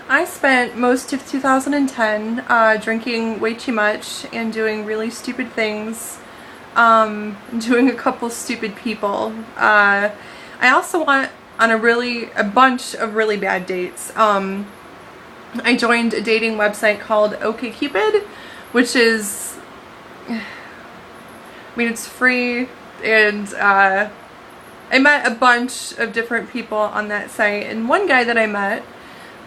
I spent most of 2010 drinking way too much and doing really stupid things, doing a couple stupid people. I also went on a bunch of really bad dates. I joined a dating website called OkCupid, which is, I mean, it's free, and I met a bunch of different people on that site, and one guy that I met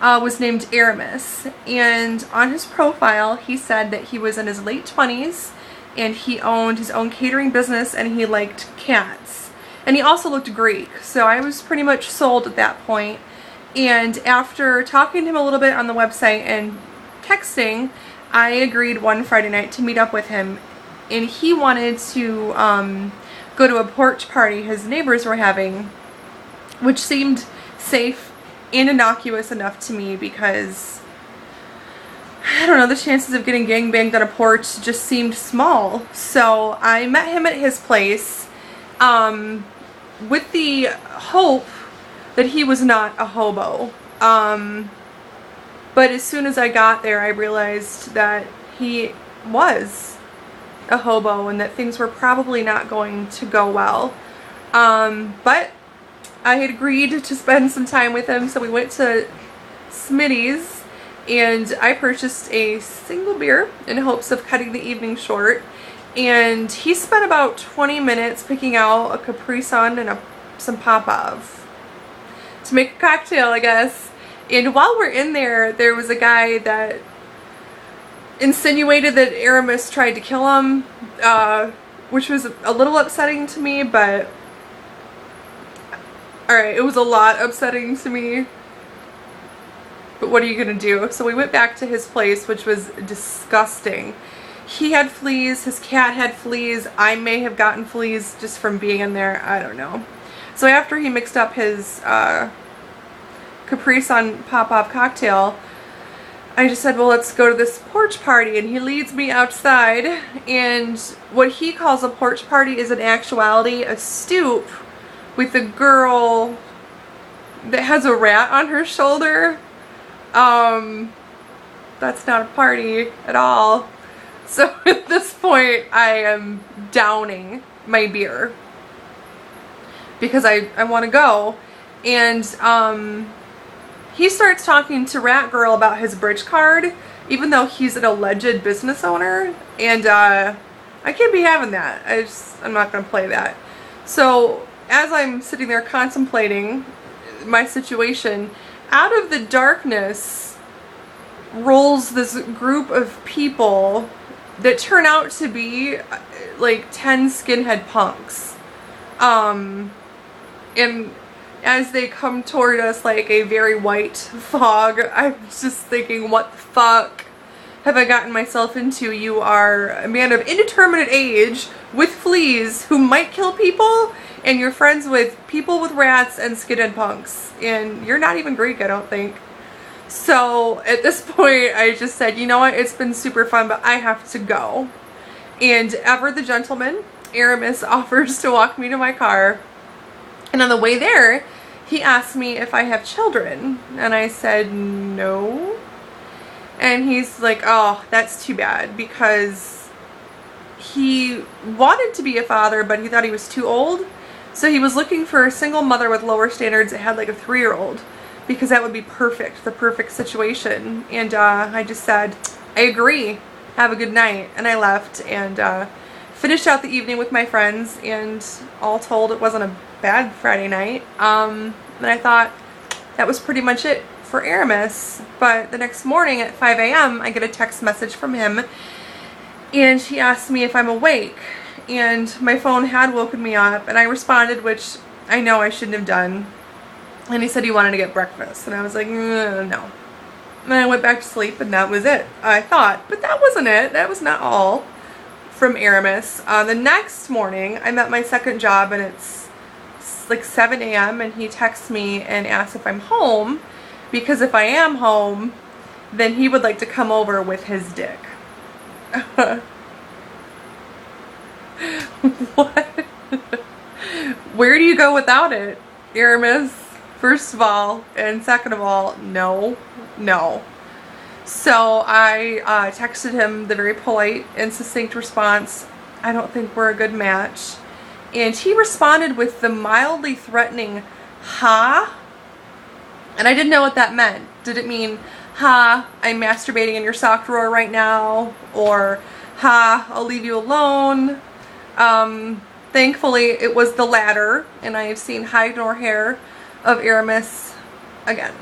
was named Aramis, and on his profile he said that he was in his late 20s and he owned his own catering business and he liked cats, and he also looked Greek, so I was pretty much sold at that point. And after talking to him a little bit on the website and texting, I agreed one Friday night to meet up with him, and he wanted to go to a porch party his neighbors were having, which seemed safe and innocuous enough to me because, I don't know, the chances of getting gangbanged on a porch just seemed small. So I met him at his place with the hope that he was not a hobo. But as soon as I got there, I realized that he was a hobo and that things were probably not going to go well. But I had agreed to spend some time with him, so we went to Smitty's and I purchased a single beer in hopes of cutting the evening short. And he spent about 20 minutes picking out a Capri Sun and some Popov to make a cocktail, I guess. And while we're in there, there was a guy that insinuated that Aramis tried to kill him, which was a little upsetting to me, but alright, it was a lot upsetting to me. But what are you gonna do? So we went back to his place, which was disgusting. He had fleas, his cat had fleas, I may have gotten fleas just from being in there, I don't know. So after he mixed up his Capri Sun Pop-Off cocktail, I just said, well, let's go to this porch party, and he leads me outside, and what he calls a porch party is in actuality a stoop with a girl that has a rat on her shoulder. That's not a party at all. So at this point, I am downing my beer because I want to go. And he starts talking to Rat Girl about his bridge card, even though he's an alleged business owner. And I can't be having that. I'm not going to play that. So as I'm sitting there contemplating my situation, out of the darkness rolls this group of people that turn out to be like 10 skinhead punks. And as they come toward us like a very white fog, I'm just thinking, what the fuck have I gotten myself into? You are a man of indeterminate age with fleas who might kill people, and you're friends with people with rats and skinhead punks, and you're not even Greek, I don't think. So at this point, I just said, you know what, it's been super fun, but I have to go. And ever the gentleman, Aramis offers to walk me to my car. And on the way there, he asked me if I have children. And I said, no. And he's like, oh, that's too bad, because he wanted to be a father, but he thought he was too old. So he was looking for a single mother with lower standards that had like a 3-year-old, because that would be perfect, the perfect situation. And I just said, I agree, have a good night. And I left and finished out the evening with my friends, and all told, it wasn't a bad Friday night. And I thought that was pretty much it for Aramis. But the next morning at 5 a.m. I get a text message from him, and he asked me if I'm awake. And my phone had woken me up, and I responded, which I know I shouldn't have done. And he said he wanted to get breakfast, and I was like, no. And I went back to sleep, and that was it, I thought. But that wasn't it. That was not all from Aramis. The next morning, I'm at my second job, and it's like 7 a.m. and he texts me and asks if I'm home, because if I am home, then he would like to come over with his dick. What? Where do you go without it, Aramis? First of all, and second of all, no. no. So I texted him the very polite and succinct response, I don't think we're a good match. And he responded with the mildly threatening, ha? And I didn't know what that meant. Did it mean, ha, I'm masturbating in your sock drawer right now? Or, ha, I'll leave you alone? Thankfully, it was the latter, and I have seen hide nor hair of Aramis again.